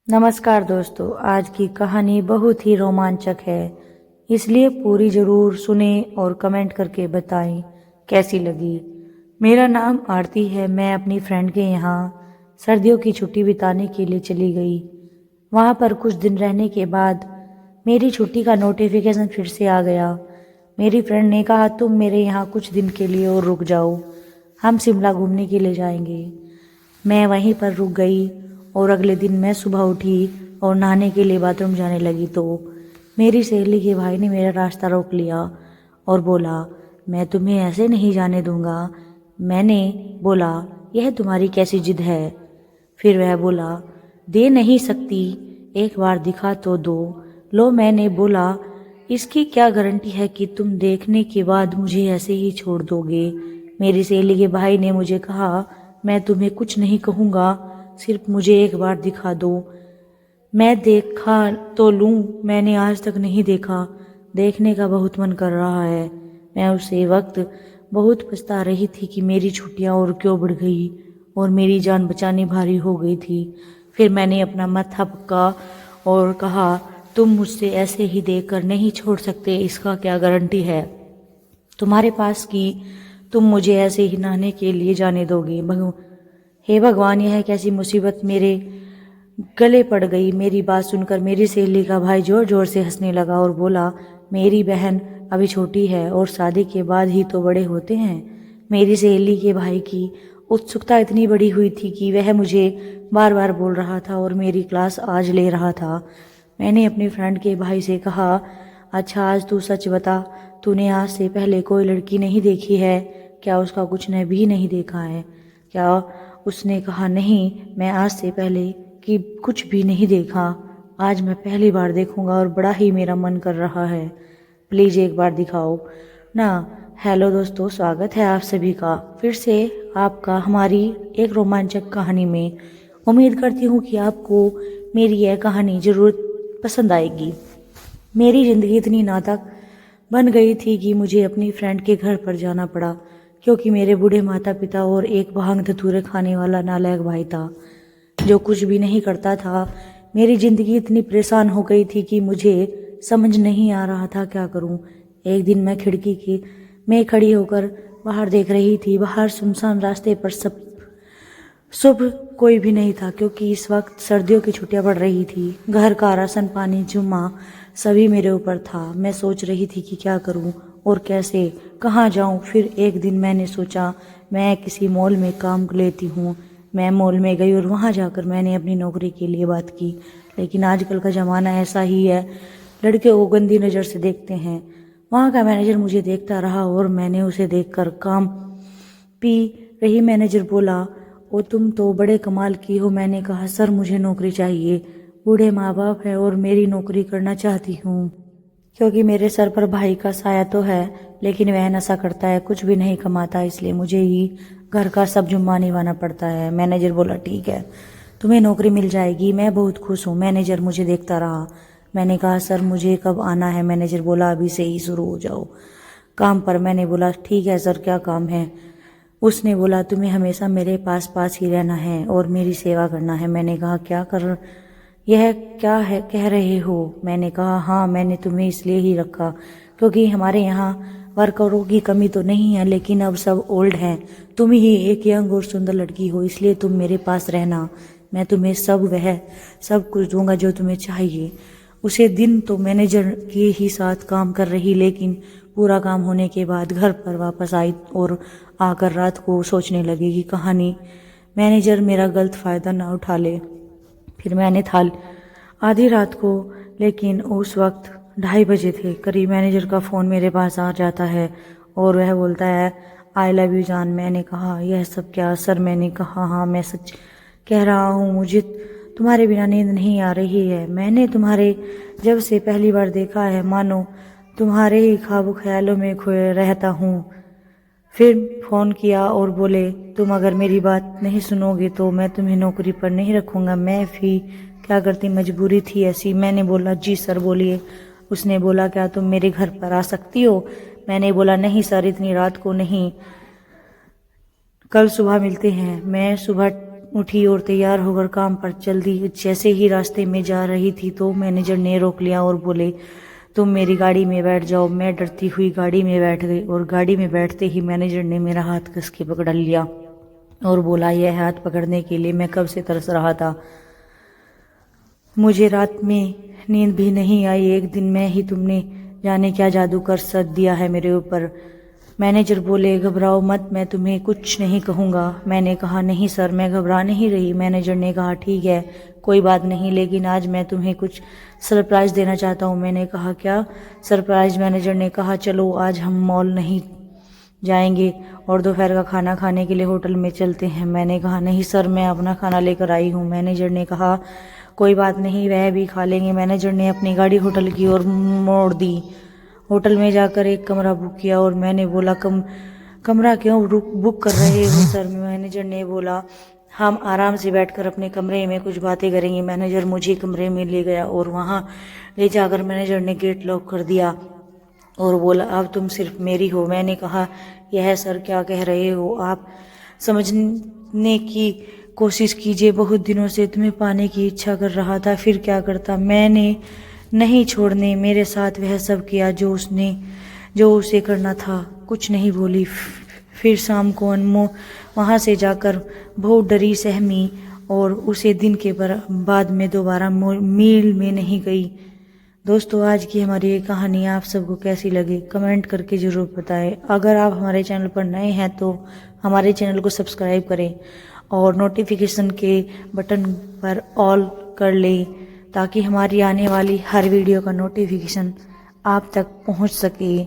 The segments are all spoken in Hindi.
नमस्कार दोस्तों, आज की कहानी बहुत ही रोमांचक है, इसलिए पूरी ज़रूर सुने और कमेंट करके बताएं कैसी लगी। मेरा नाम आरती है। मैं अपनी फ्रेंड के यहाँ सर्दियों की छुट्टी बिताने के लिए चली गई। वहाँ पर कुछ दिन रहने के बाद मेरी छुट्टी का नोटिफिकेशन फिर से आ गया। मेरी फ्रेंड ने कहा, तुम मेरे यहाँ कुछ दिन के लिए और रुक जाओ, हम शिमला घूमने के लिए जाएंगे। मैं वहीं पर रुक गई और अगले दिन मैं सुबह उठी और नहाने के लिए बाथरूम जाने लगी तो मेरी सहेली के भाई ने मेरा रास्ता रोक लिया और बोला, मैं तुम्हें ऐसे नहीं जाने दूंगा। मैंने बोला, यह तुम्हारी कैसी जिद है? फिर वह बोला, दे नहीं सकती, एक बार दिखा तो दो। लो, मैंने बोला, इसकी क्या गारंटी है कि तुम देखने के बाद मुझे ऐसे ही छोड़ दोगे? मेरी सहेली के भाई ने मुझे कहा, मैं तुम्हें कुछ नहीं कहूँगा, सिर्फ मुझे एक बार दिखा दो। मैं देखा तो लूँ, मैंने आज तक नहीं देखा, देखने का बहुत मन कर रहा है। मैं उसे वक्त बहुत पछता रही थी कि मेरी छुट्टियाँ और क्यों बढ़ गई और मेरी जान बचानी भारी हो गई थी। फिर मैंने अपना माथा पक्का और कहा, तुम मुझसे ऐसे ही देखकर नहीं छोड़ सकते, इसका क्या गारंटी है तुम्हारे पास कि तुम मुझे ऐसे ही नहाने के लिए जाने दोगे? हे भगवान, यह कैसी मुसीबत मेरे गले पड़ गई। मेरी बात सुनकर मेरी सहेली का भाई जोर जोर से हंसने लगा और बोला, मेरी बहन अभी छोटी है और शादी के बाद ही तो बड़े होते हैं। मेरी सहेली के भाई की उत्सुकता इतनी बड़ी हुई थी कि वह मुझे बार बार बोल रहा था और मेरी क्लास आज ले रहा था। मैंने अपनी फ्रेंड के भाई से कहा, अच्छा आज तू सच बता, तूने आज से पहले कोई लड़की नहीं देखी है क्या? उसका कुछ ने भी नहीं देखा है क्या? उसने कहा, नहीं, मैं आज से पहले कि कुछ भी नहीं देखा, आज मैं पहली बार देखूंगा और बड़ा ही मेरा मन कर रहा है, प्लीज़ एक बार दिखाओ ना। हेलो दोस्तों, स्वागत है आप सभी का फिर से आपका हमारी एक रोमांचक कहानी में। उम्मीद करती हूँ कि आपको मेरी यह कहानी ज़रूर पसंद आएगी। मेरी ज़िंदगी इतनी नाटक बन गई थी कि मुझे अपनी फ्रेंड के घर पर जाना पड़ा, क्योंकि मेरे बूढ़े माता पिता और एक भांग धतूरे खाने वाला नालायक भाई था जो कुछ भी नहीं करता था। मेरी ज़िंदगी इतनी परेशान हो गई थी कि मुझे समझ नहीं आ रहा था क्या करूं। एक दिन मैं खिड़की की में खड़ी होकर बाहर देख रही थी। बाहर सुनसान रास्ते पर सुबह कोई भी नहीं था, क्योंकि इस वक्त सर्दियों की छुट्टियां पड़ रही थी। घर का राशन पानी जुम्मा सभी मेरे ऊपर था। मैं सोच रही थी कि क्या करूं और कैसे, कहाँ जाऊं। फिर एक दिन मैंने सोचा, मैं किसी मॉल में काम लेती हूँ। मैं मॉल में गई और वहाँ जाकर मैंने अपनी नौकरी के लिए बात की। लेकिन आजकल का ज़माना ऐसा ही है, लड़के को गंदी नज़र से देखते हैं। वहाँ का मैनेजर मुझे देखता रहा और मैंने उसे देखकर काम पी रही। मैनेजर बोला, ओ तुम तो बड़े कमाल की हो। मैंने कहा, सर मुझे नौकरी चाहिए, बूढ़े माँ बाप है और मेरी नौकरी करना चाहती हूँ, क्योंकि मेरे सर पर भाई का साया तो है, लेकिन वह नशा करता है, कुछ भी नहीं कमाता, इसलिए मुझे ही घर का सब जुम्मा निभाना पड़ता है। मैनेजर बोला, ठीक है, तुम्हें नौकरी मिल जाएगी, मैं बहुत खुश हूँ। मैनेजर मुझे देखता रहा। मैंने कहा, सर मुझे कब आना है? मैनेजर बोला, अभी से ही शुरू हो जाओ काम पर। मैंने बोला, ठीक है सर, क्या काम है? उसने बोला, तुम्हें हमेशा मेरे पास पास ही रहना है और मेरी सेवा करना है। मैंने कहा, यह क्या है कह रहे हो? मैंने कहा, हाँ, मैंने तुम्हें इसलिए ही रखा क्योंकि हमारे यहाँ वर्करों की कमी तो नहीं है, लेकिन अब सब ओल्ड हैं। तुम ही एक यंग और सुंदर लड़की हो, इसलिए तुम मेरे पास रहना। मैं तुम्हें सब कुछ दूंगा जो तुम्हें चाहिए। उसे दिन तो मैनेजर के ही साथ काम कर रही, लेकिन पूरा काम होने के बाद घर पर वापस आई और आकर रात को सोचने लगी कि कहानी मैनेजर मेरा गलत फ़ायदा ना उठा ले। फिर मैंने आधी रात को, लेकिन उस वक्त 2:30 बजे थे करीब, मैनेजर का फ़ोन मेरे पास आ जाता है और वह बोलता है, आई लव यू जान। मैंने कहा, यह सब क्या सर? मैंने कहा, हाँ मैं सच कह रहा हूँ, मुझे तुम्हारे बिना नींद नहीं आ रही है। मैंने तुम्हारे जब से पहली बार देखा है, मानो तुम्हारे ही ख्वाब ख्यालों में खोए रहता हूँ। फिर फ़ोन किया और बोले, तुम अगर मेरी बात नहीं सुनोगे तो मैं तुम्हें नौकरी पर नहीं रखूँगा। मैं भी क्या करती, मजबूरी थी ऐसी। मैंने बोला, जी सर बोलिए। उसने बोला, क्या तुम मेरे घर पर आ सकती हो? मैंने बोला, नहीं सर, इतनी रात को नहीं, कल सुबह मिलते हैं। मैं सुबह उठी और तैयार होकर काम पर चल दी। जैसे ही रास्ते में जा रही थी तो मैनेजर ने रोक लिया और बोले, तुम मेरी गाड़ी में बैठ जाओ। मैं डरती हुई गाड़ी में बैठ गई और गाड़ी में बैठते ही मैनेजर ने मेरा हाथ कस के पकड़ लिया और बोला, यह हाथ पकड़ने के लिए मैं कब से तरस रहा था। मुझे रात में नींद भी नहीं आई। एक दिन में ही तुमने जाने क्या जादू कर सद दिया है मेरे ऊपर। मैनेजर बोले, घबराओ मत, मैं तुम्हें कुछ नहीं कहूँगा। मैंने कहा, नहीं सर, मैं घबरा नहीं रही। मैनेजर ने कहा, ठीक है, कोई बात नहीं, लेकिन आज मैं तुम्हें कुछ सरप्राइज़ देना चाहता हूँ। मैंने कहा, क्या सरप्राइज़? मैनेजर ने कहा, चलो आज हम मॉल नहीं जाएंगे और दोपहर का खाना खाने के लिए होटल में चलते हैं। मैंने कहा, नहीं सर, मैं अपना खाना लेकर आई हूँ। मैनेजर ने कहा, कोई बात नहीं, वह भी खा लेंगे। मैनेजर ने अपनी गाड़ी होटल की ओर मोड़ दी। होटल में जाकर एक कमरा बुक किया और मैंने बोला, कमरा क्यों बुक कर रहे हो सर? मैनेजर ने बोला, हम आराम से बैठकर अपने कमरे में कुछ बातें करेंगे। मैनेजर मुझे कमरे में ले गया और वहाँ ले जाकर मैनेजर ने गेट लॉक कर दिया और बोला, अब तुम सिर्फ मेरी हो। मैंने कहा, यह सर क्या कह रहे हो आप? समझने की कोशिश कीजिए, बहुत दिनों से तुम्हें पाने की इच्छा कर रहा था, फिर क्या करता। मैंने नहीं छोड़ने मेरे साथ वह सब किया जो उसे करना था। कुछ नहीं बोली। फिर शाम को अनमोल वहाँ से जाकर बहुत डरी सहमी और उसे दिन के बाद में दोबारा मील में नहीं गई। दोस्तों, आज की हमारी ये कहानी आप सबको कैसी लगी कमेंट करके ज़रूर बताएं। अगर आप हमारे चैनल पर नए हैं तो हमारे चैनल को सब्सक्राइब करें और नोटिफिकेशन के बटन पर ऑल कर लें ताकि हमारी आने वाली हर वीडियो का नोटिफिकेशन आप तक पहुंच सके।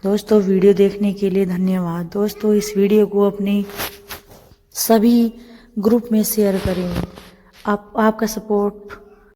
दोस्तों, वीडियो देखने के लिए धन्यवाद। दोस्तों, इस वीडियो को अपने सभी ग्रुप में शेयर करें। आपका सपोर्ट